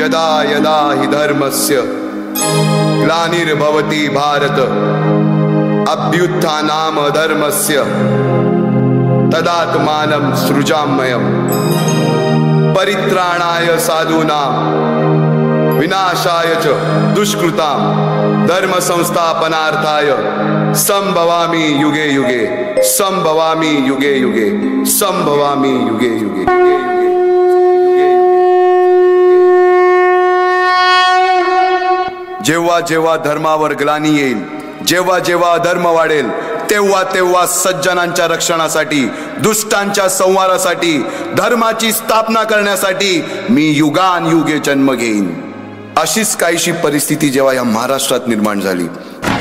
यदा यदा हि धर्मस्य ग्लानिर्भवति भारत अभ्युत्थानाम धर्मस्य तदात्मानं सृजाम्यहम् परित्राणाय साधूनां विनाशाय च दुष्कृतां धर्म संस्थापनार्थाय संभवामि युगे युगे संभवामि युगे युगे संभवामि युगे युगे। जेव्हा जेव्हा धर्मावर ग्लानी येईल, जेव्हा जेव्हा अधर्म वाढेल, तेव्हा तेव्हा सज्जनांच्या रक्षणासाठी, दुष्टांच्या संहारासाठी, धर्माची स्थापना करण्यासाठी मी युगान युगे जन्म घेईन। अशीच काहीशी परिस्थिती जेव्हा या महाराष्ट्रात निर्माण झाली,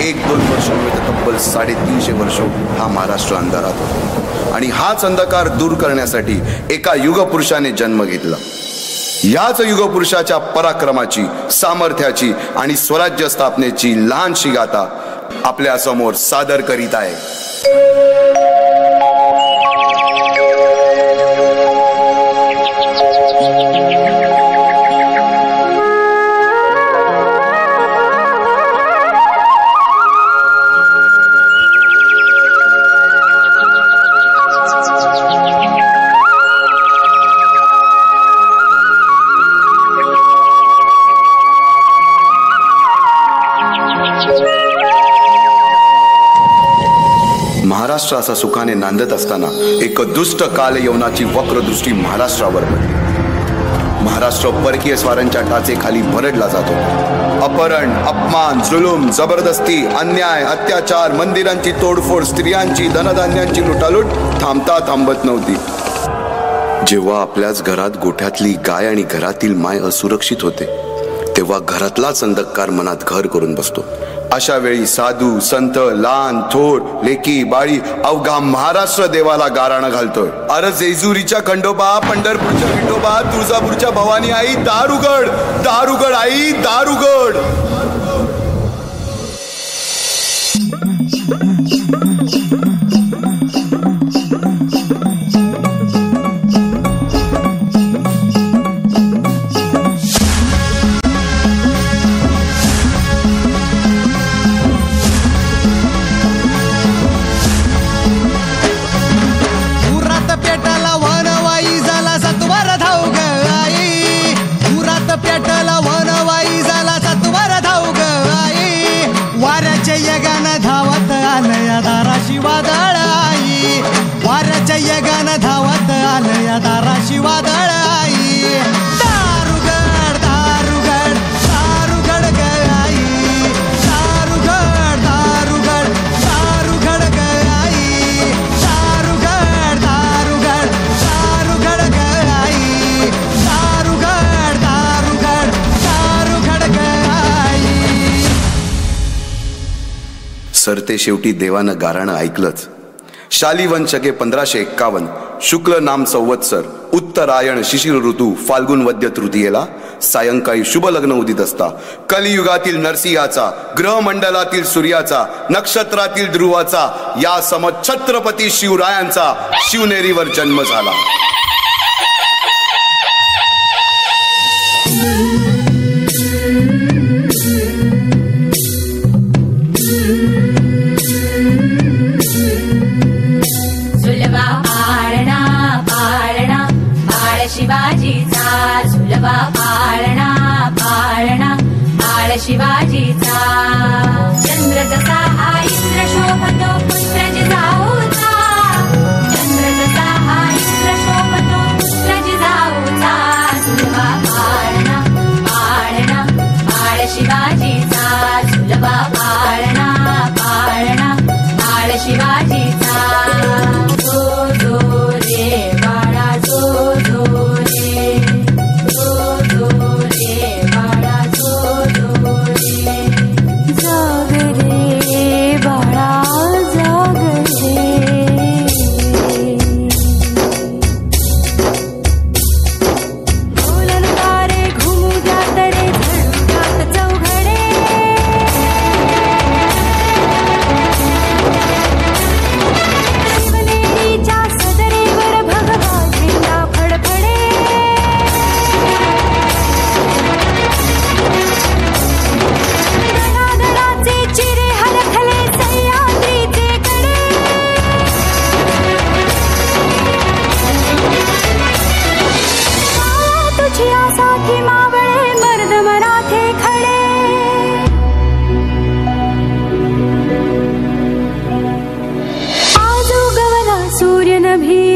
1-2 वर्ष तब्बल 350 वर्ष हा महाराष्ट्र अंधारात होता आणि हाच अंधकार दूर करण्यासाठी एका युगपुरुषाने जन्म घेतला। याच युगपुरुषाच्या पराक्रमाची, सामर्थ्याची आणि स्वराज्य स्थापनेची लहानशी गाथा आपल्या समोर सादर करीत आहे। महाराष्ट्र असा सुखाने नांदत असताना एक दुष्ट कालयवनाची वक्रदृष्टी महाराष्ट्रावर पडली। महाराष्ट्र परकीय स्वारांच्या टाचेखाली भरडला जातो। अपहरण, अपमान, जुलूम, जबरदस्ती, अन्याय, अत्याचार, मंदिरांची तोडफोड, स्त्रियांची, धनधान्यांची लुटालूट थांबता थांबत नव्हती। जेव्हा आपल्याच घरात गोठ्यातली गाय आणि घरातील माय असुरक्षित होते, तेव्हा घरातलाच अंधकार मनात घर करून बसतो। अशा वेळी साधू, संत, लहान थोर, लेकी, बाळी अवघा महाराष्ट्र देवाला गाराणं घालतोय। अरे जेजुरीच्या खंडोबा, पंढरपूरच्या विठोबा, तुळजापूरच्या भवानी आई, दार उघड, दार उघड आई, दार उघड। दाराशी वादळ आई, वाऱ्याच्या यगानं धावत आलया दाराशी वादळ आई। दारुगड दारुगड दारुगड ग आई, दारुगड दारुगड दारुगड ग आई, दारुगड दारुगड दारुगड ग आई, दारुगड दारुगड दारुगड ग आई। सरते शेवटी देवानं गाराणं ऐकलंच। शालिवन शके 1551 शुक्ल नाम संवत्सर उत्तरायण शिशिर ऋतू फाल्गुन वद्य तृतीयेला सायंकाळी शुभ लग्न उदित असता कलियुगातील नरसिंहाचा, ग्रहमंडलातील सूर्याचा, नक्षत्रातील ध्रुवाचा, या सम छत्रपती शिवरायांचा शिवनेरीवर जन्म झाला। शिवाजीचा झुलवा पाळणा पाळणा बाळ शिवाजीचा। चंद्र जसा हा इंद्र शोभतो पुत्र जिजाऊचा, चंद्र जसा हा इंद्र शोभतो पुत्र जिजाऊचा। झुलवा पाळणा पाळणा बाळ शिवाजीचा, झुलवा पाळणा पाळणा बाळ शिवाजीचा। जो जो रे बाळा जो जो रे, जो जो रे बाळा जो जो रे, जाग रे बाळा जाग।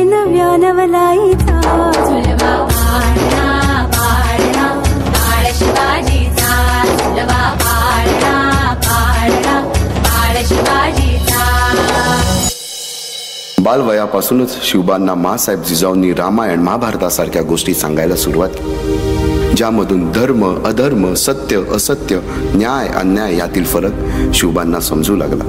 नव्या नवलाईचा झुलवा पाळणा पाळणा बाळ शिवाजीचा झुलवा पाळणा पाळणा बाळ शिवाजीचा. बालवयापासूनच शिवबांना माँसाहेब जिजाऊंनी रामायण महाभारतासारख्या गोष्टी सांगायला सुरुवात केली, ज्यामधून धर्म अधर्म सत्य असत्य न्याय अन्याय यातील फरक शिवबांना समजू लागला.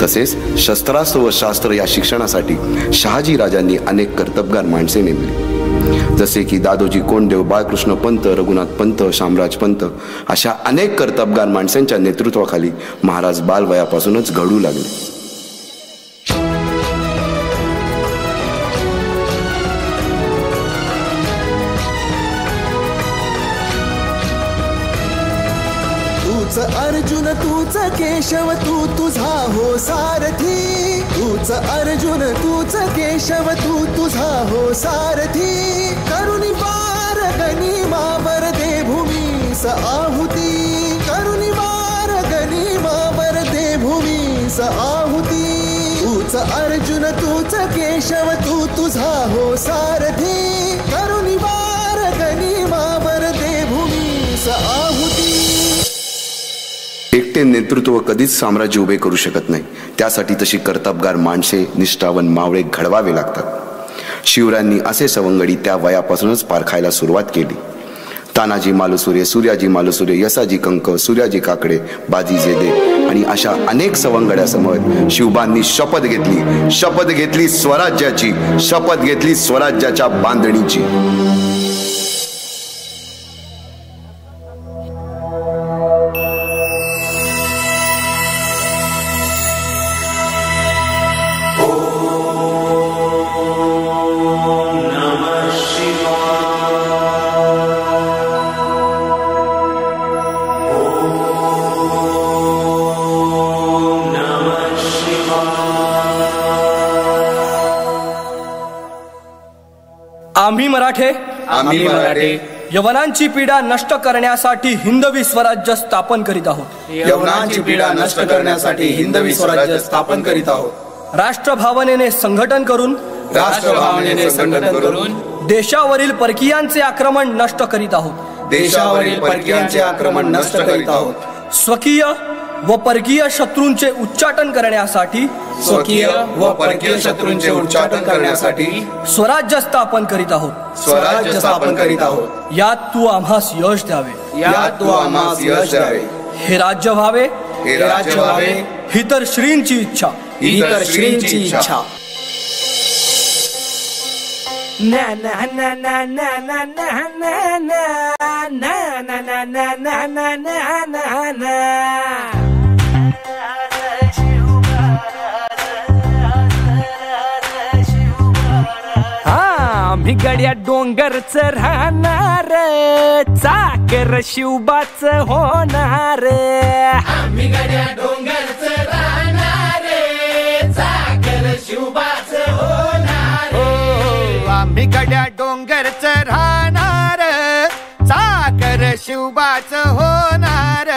तसेच शस्त्रास्त्र व शास्त्र या शिक्षणासाठी शहाजी राजांनी अनेक कर्तबगार माणसे नेमली, जसे की दादोजी कोंडदेव, बाळकृष्ण पंत, रघुनाथ पंत, शामराज पंत अशा अनेक कर्तबगार माणसांच्या नेतृत्वाखाली महाराज बालवयापासूनच घडू लागले. तूच अर्जुन तूच केशव तू तुझा हो सारथी, तूच अर्जुन तूच केशव तू तुझा हो सारथी. करुणी पार गनिमावर दे भूमीस आहुती, करुणी पार गनिमावर दे भूमीस आहुती. तूच अर्जुन तूच केशव तू तुझा हो सारथी, करुणी पार गनिमावर दे भूमीस आहुती. एकटे नेतृत्व कधीच साम्राज्य उभे करू शकत नाही, त्यासाठी तशी कर्तबगार माणसे निष्ठावन मावळे घडवावे लागतात. शिवरायांनी असे सवंगडी त्या वयापासूनच पारखायला सुरुवात केली. तानाजी मालुसुरे, सूर्याजी मालुसुरे, यसाजी कंक, सूर्याजी काकडे, बाजी जेदे आणि अशा अनेक सवंगड्यासमोर शिवबांनी शपथ घेतली स्वराज्याची, शपथ घेतली स्वराज्याच्या बांधणीची. आम्ही मराठे यवनांची पीडा नष्ट करण्यासाठी हिंदवी स्वराज्य स्थापन करीत आहोत. यवनांची पीडा नष्ट करण्यासाठी हिंदवी स्वराज्य स्थापन करीत आहोत. राष्ट्रभावनेने संघटन करून देशावरील परकीयांचे आक्रमण नष्ट करीत आहोत. देशावरील परकीयांचे आक्रमण नष्ट करीत आहोत. स्वकीय व परकीय शत्रूंचे उच्चाटन करण्यासाठी स्वराज्य स्थापन करीत आहोत. यात तू आम्हास यश द्यावे. हे राज्य व्हावे ही तर श्रींची इच्छा. na na na na na na na na na na na na na na na na na. आम्ही गड्या डोंगरच राहणार, चाकर शिवबाच होणार. आम्ही गड्या डोंगरच राहणार, चाकर शिवबाच होणार. आम्ही गड्या डोंगरच राहणार, चाकर शिवबाच होणार.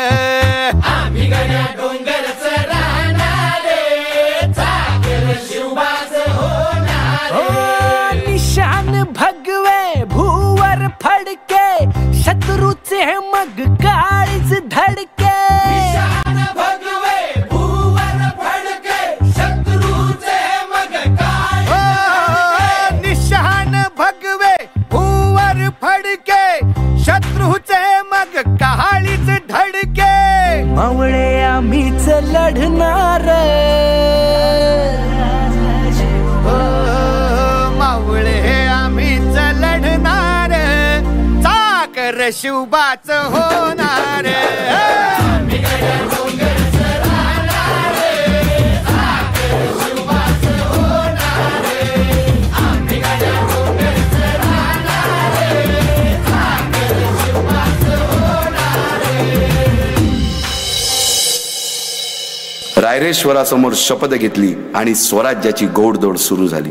आम्ही गड्या डोंगरच राहणार, चाकर शिवबाच होणार. निशान भगवे भूवर फडके, शत्रूचे मग काळीज धडके. निशान भगवे भूवर फडके, शत्रूचे मग काळीज. निशान भगवे भूवर फडके, शत्रूचे मग काळीज धडके. मावळे आम्हीच लढणार, मावळे आम्हीच लढणार. चाकर शिवबाच होणार. रायरेश्वरासमोर शपथ घेतली आणि स्वराज्याची गोडदोड सुरू झाली.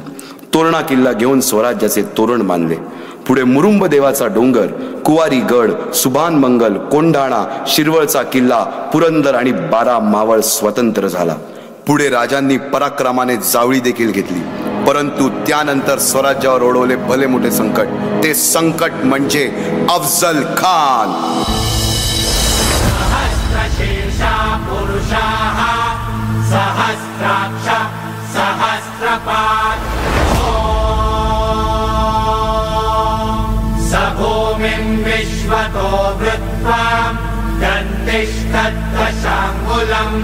तोरणा किल्ला घेऊन स्वराज्याचे तोरण बांधले. पुढे मुरुंब देवाचा डोंगर, कुवारी गड, सुभान मंगल, कोंढाणा, शिरवळचा किल्ला, पुरंदर आणि 12 मावळ स्वतंत्र झाला. पुढे राजांनी पराक्रमाने जावळी देखील घेतली. परंतु त्यानंतर स्वराज्यावर ओढवले भले मोठे संकट. ते संकट म्हणजे अफजल खान. सहस्रशीर्षा पुरुषाः सहस्राक्ष सहस्रपाद स भूमिं विश्वतो वृत्वा दन्तिष्ठद्दशाङ्गुलम्.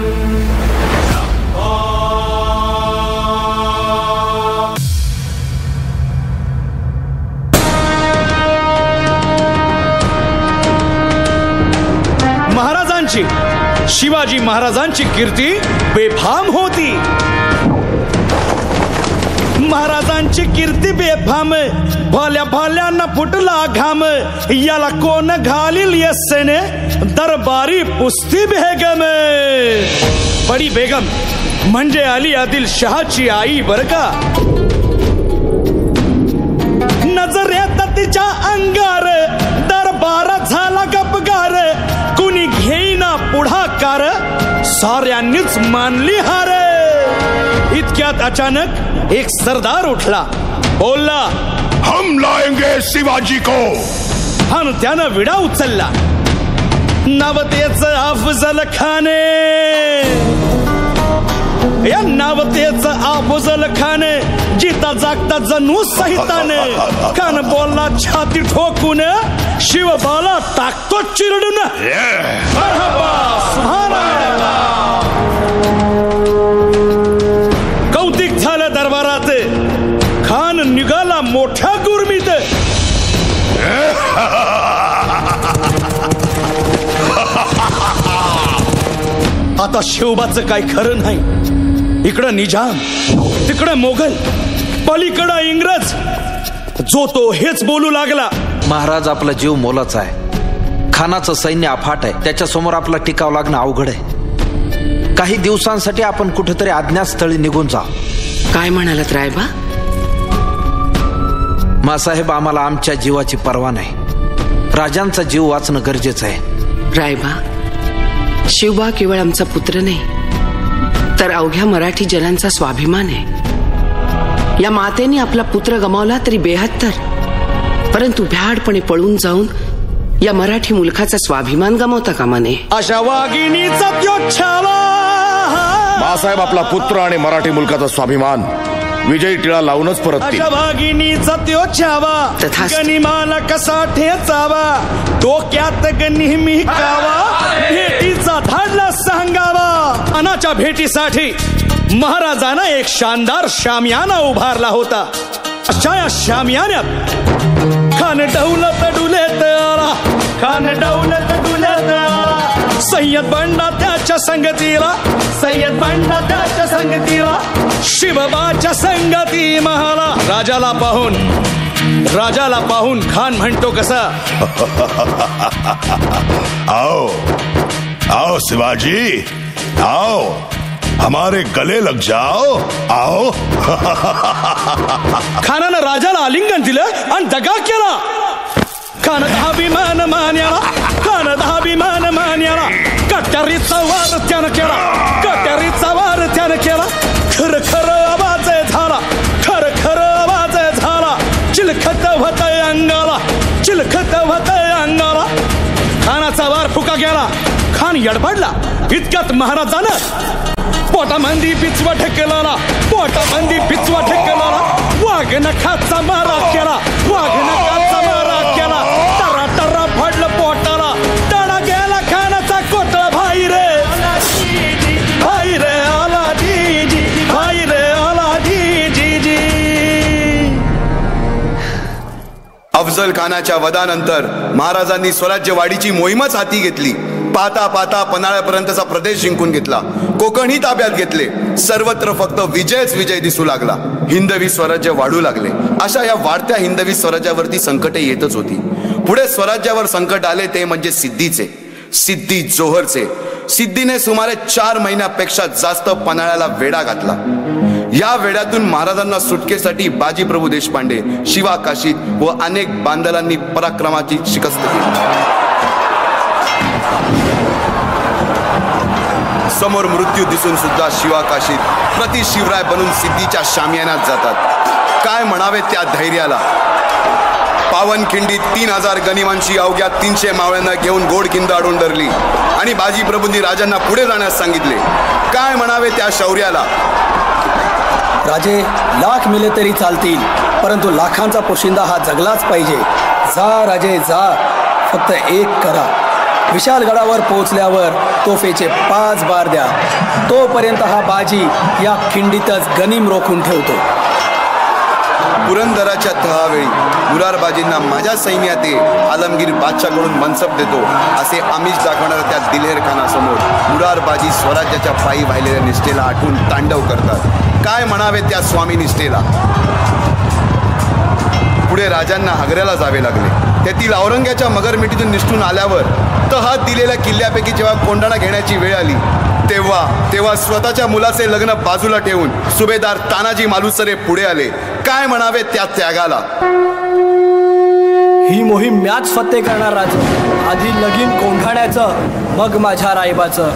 महाराजांची, शिवाजी महाराजांची कीर्ती बेफाम होती. महाराजांची कीर्ती बेफाम, भल्या भल्यांना फुटला घाम. याला कोण घालील यस्सेने, दरबारी पुस्ती बेगम. बडी बेगम म्हणजे अली आदिल शहाची आई बर का. नजरेत तिच्या अंगार दरबार झाला गपगार. कुणी घेईना पुढाकार, साऱ्यांनीच मानली हार. इतक्यात अचानक एक सरदार उठला, बोलला, हम लाएंगे शिवाजी को. आणि त्यानं विडा उचलला. नावतेच अफजल खान. या नावतेच अफजल खान जिता जागता जणू सहिताने. खान बोलला छाती ठोकून, शिवबाला टाकतो चिरडून. कौतिक झालं दरबारात. खान निघाला मोठ्या गुरमीत. आता शिवबाचं काय खरं नाही. इकडं निजाम, तिकडं मोगल, पलीकडं इंग्रज. जो तो हेच बोलू लागला. महाराज, आपला जीव मोलाचा आहे. खानाचं सैन्य अफाट आहे. त्याच्यासमोर आपला टिकाव लागणं अवघड आहे. काही दिवसांसाठी आपण कुठेतरी अज्ञातस्थळी निघून जा. काय म्हणालात रायबा? मासाहेब, आम्हाला आमच्या जीवाची पर्वा नाही. राजांचा जीव वाचणं गरजेचं आहे. रायबा, शिवबा केवळ आमचा पुत्र नाही, तर अवघ्या मराठी जनांचा स्वाभिमान आहे. या मातेने आपला पुत्र गमावला तरी 72, परंतु भ्याडपणे पळून जाऊन या मराठी मुलखाचा स्वाभिमान गमावता कामा नये. अशा वाघिणीचा त्यो छावा. मासाहेब, आपला पुत्र आणि मराठी मुलकाचा स्वाभिमान विजयी टिळा लावूनच परत. अशा वाघिणीचा त्यो छावा, गनिमाला कसा ठेचावा. डोक्यात नेहमी कावा, भेटीचा धाडला सांगावा. अनाच्या भेटीसाठी महाराजांना एक शानदार शामियाना उभारला होता. अशा या शामियान्यात खान डौलत डुलेत आला. खान डौलत डुलेत आला. सय्यद बंडा त्याच्या संगतीला. सय्यद बंडा त्याच्या संगतीला. शिवबाच्या संगती महाला. राजाला पाहून खान म्हणतो कसा, आओ आओ शिवाजी, आओ हमारे गले लग जाओ, आओ. खानानं राजाला आलिंगन दिलं आणि दगा केला. खान अभिमान मान्याला. खान अभिमान मान्याला. कट्यारीचा वार त्यानं केला. कट्यारीचा वार त्यानं केला. खर खर आवाज झाला. खर खर आवाज झाला. चिलखत होतय अंगाला. चिलखत होतय अंगाला. खानाचा वार फुका गेला. खान यडबडला. इतक्यात महाराजानं पोटामंदी पिचवा ढकलला. पोटामंदी पिचवा ढकलला. वाघ नखाचा मारा केला. वाघ नखाचा मारा केला. टरा टरा फडलं पोटाला. टणा गेला खानाचा कोटळा. भाई रे भाई रे आला जी जी. भाई रे आला जी जी जी. अफजल खानाच्या वधानंतर महाराजांनी स्वराज्यवाढीची मोहीमच हाती घेतली. पाहता पाहता पन्हाळ्यापर्यंतचा प्रदेश जिंकून घेतला. कोकणही ताब्यात घेतले. सर्वत्र फक्त विजयच विजय दिसू लागला. हिंदवी स्वराज्य वाढू लागले. अशा या वाढत्या हिंदवी स्वराज्यावरती संकटे येतच होती. पुढे स्वराज्यावर संकट आले ते म्हणजे सिद्धीचे. सिद्धी जोहरचे. सिद्धीने सुमारे 4 महिन्यापेक्षा जास्त पन्हाळ्याला वेढा घातला. या वेड्यातून महाराजांना सुटकेसाठी बाजीप्रभू देशपांडे, शिवा काशीद व अनेक बांदलांनी पराक्रमाची शिकस्त केली. समोर मृत्यू दिसून सुद्धा शिवाकाशीत प्रति शिवराय बनून सिद्धीच्या शामियानात जातात. काय म्हणावे त्या धैर्याला. पावनखिंडीत 3000 गनिमांची अवघ्या 300 मावळ्यांना घेऊन गोडखिंड आडून धरली आणि बाजी प्रभूंनी राजांना पुढे जाण्यास सांगितले. काय म्हणावे त्या शौर्याला. राजे लाख मेले तरी चालतील, परंतु लाखांचा पोशिंदा हा जगलाच पाहिजे. जा राजे जा, फक्त एक करा. विशालगडावर पोहोचल्यावर तोफेचे 5 बार द्या. तोपर्यंत हा बाजी या खिंडीतच गनिम रोखून ठेवतो. पुरंदराच्या तहावेळी मुरारबाजींना माझ्या सैन्यात आलमगीर बादशाहकडून मनसब देतो असे आमिष दाखवणाऱ्या त्या दिलेर खानासमोर मुरारबाजी स्वराज्याच्या पायी वाहिलेल्या निष्ठेला आठवून तांडव करतात. काय म्हणावे त्या स्वामी निष्ठेला. पुढे राजांना आग्र्याला जावे लागले. तेथील औरंग्याच्या मगरमिठीतून निष्ठून आल्यावर तहात दिलेल्या किल्ल्यापैकी जेव्हा कोंडाणा घेण्याची वेळ आली तेव्हा स्वतःच्या मुलाचे लग्न बाजूला ठेवून सुभेदार तानाजी मालुसरे पुढे आले. काय म्हणावे त्या त्यागाला. ही मोहीम मॅच फत्ते करणार राज. आधी लगीन कोंढाण्याचं, मग माझ्या रायबाचं.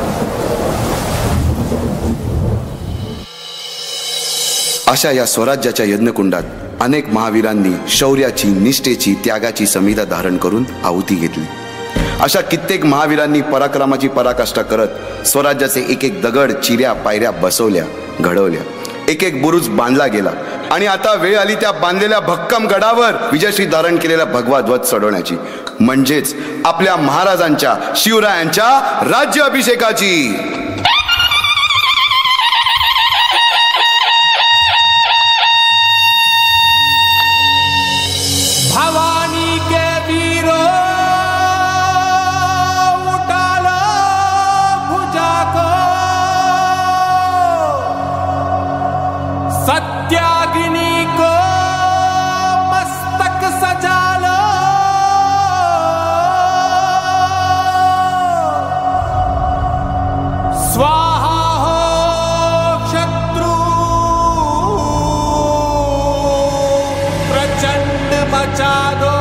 अशा या स्वराज्याच्या यज्ञकुंडात अनेक महावीरांनी शौर्याची, निष्ठेची, त्यागाची संविधा धारण करून आहुती घेतली. अशा कित्येक महावीरांनी पराक्रमाची पराकाष्ठा करत स्वराज्याचे एक एक दगड, चिऱ्या, पायऱ्या बसवल्या, घडवल्या. एक एक बुरुज बांधला गेला आणि आता वेळ आली त्या बांधलेल्या भक्कम गडावर विजयश्री धारण केलेला भगवा ध्वज चढवण्याची, म्हणजेच आपल्या महाराजांच्या, शिवरायांच्या राज्य अभिषेकाची. भवानी के वीरो उठालो भुजा को, सत्याग्नि को मस्तक सजालो. स्वाहा हो शत्रु प्रचंड मचा दो.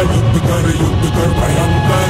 युद्ध कर भयंकर.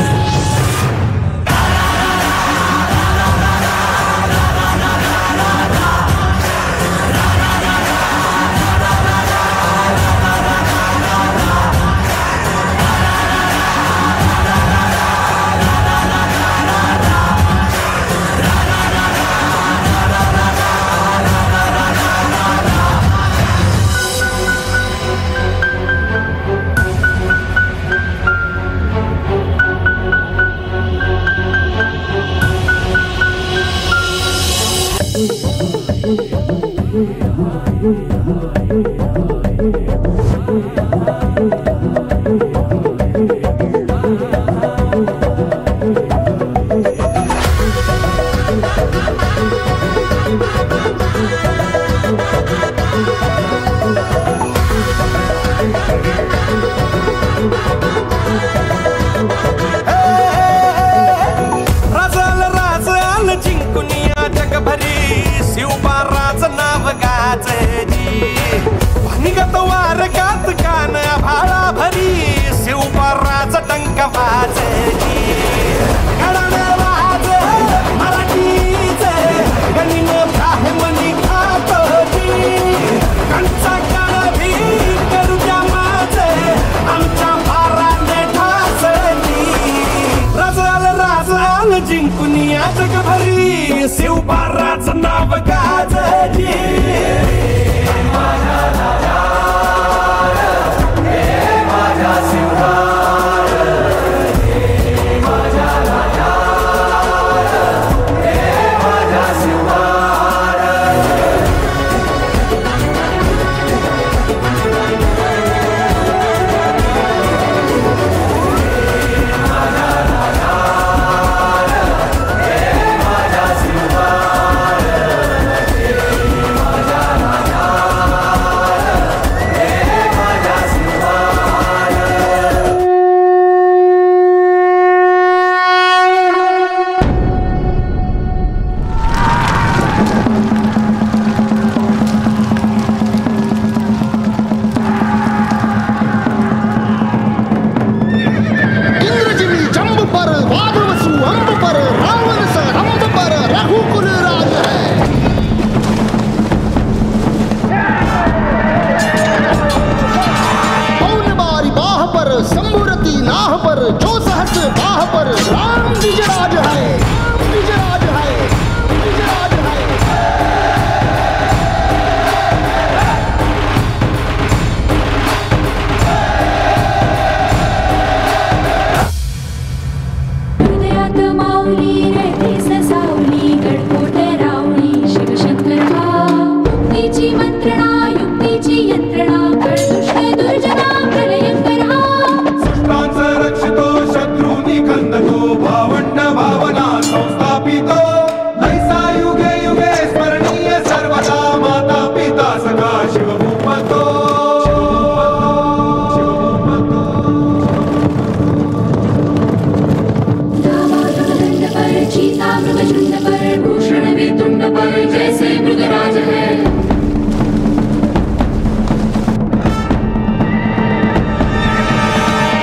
जिंकुनिया जगभरी शिवबाराचं नाव गाजली. माझ्या शिवबार, माझ्या शिवबार. संस्थापितो ऐसा युगे युगे स्मरणीय सर्वदा माता पिता सखा शिवभूपतो चीता मृगचंड पर भूषण वितुंड पर जैसे मृगराज है।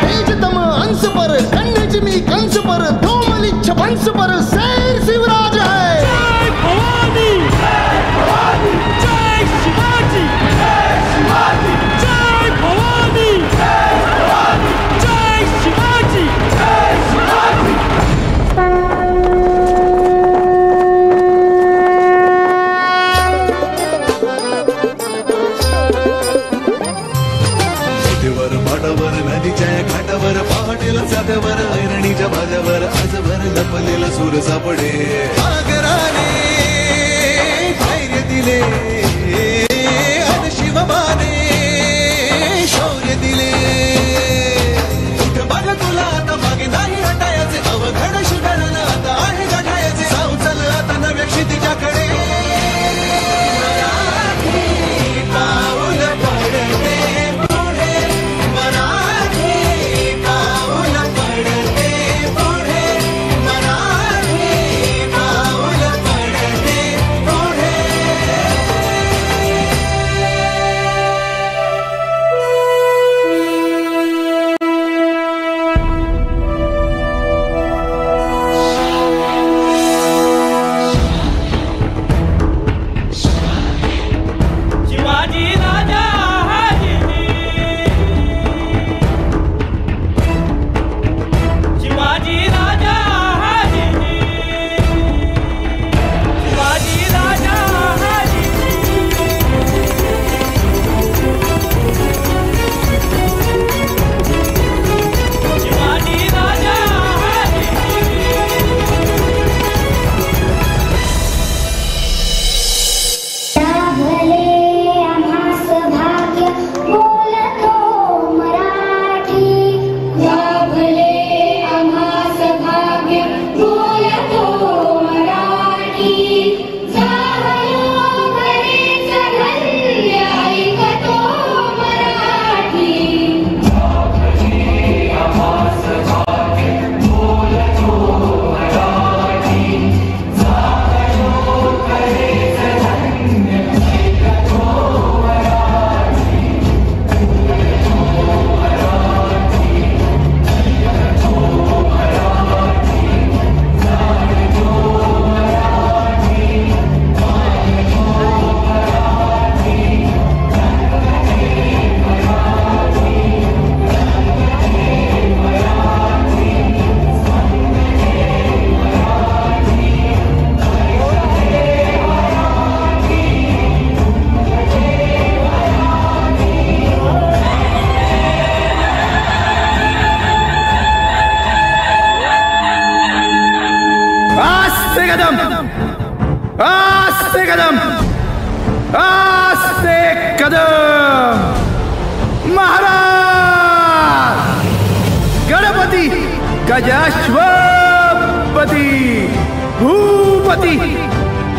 तेजतम अंश पर कन्यजमी कंस पर धूमलिच्छ वंश पर शेर शिवराज है। जय भवानी, जय भवानी, जय शिवाजी, जय शिवाजी, जय भवानी, जय भवानी, जय शिवाजी, जय शिवाजी। मोठीवर माडावर नदीच्या घाटावर पहाटेला साध्यावर ऐरणीच्या भाज्यावर आजभर लपलेला सूर सापडे सागराने धैर्य दिले अन शिवबाने शौर्य दिले कुठं बघ तुला आता मागे नाही हटायचे अवघड शिकरणं आता आहे गाठायचे साव चल आता नव्या क्षितिजाकडे पाऊल पडते पुढे मराठी पाऊल पडते पुढे मराठी पाऊल पडते पुढे शिवाजी राजा शिवाजी राजा शिवाजी राजा शिवाजी राजा भले आम्हास भाग्य बोलतो मराठी भले आम्हास भाग्य बोलतो मराठी झालो बरेच धन्य ऐकतो मराठी आस्ते कदम, आस्ते कदम, आस्ते कदम। महाराज गणपती गजाश्वपती भूपती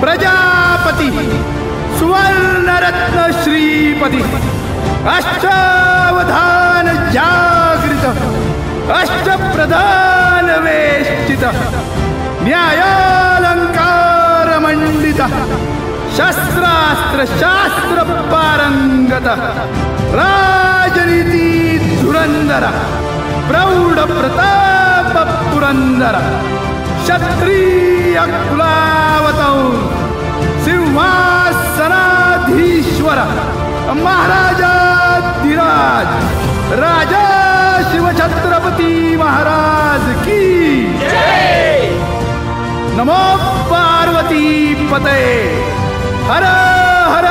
प्रजापती सुवर्णरत्न श्रीपती अष्टावधान जागृत अष्टप्रधान वेष्टित न्यायालंकार मंडित शस्त्रास्त्र शास्त्र पारंगत राजनीती धुरंधर प्रौढ प्रताप पुरंदर क्षत्रिय कुलावतौर सिंहासनाधीश्वर महाराजाधिराज राजा शिवछत्रपती महाराज की जय। नमो पार्वती पते हर हर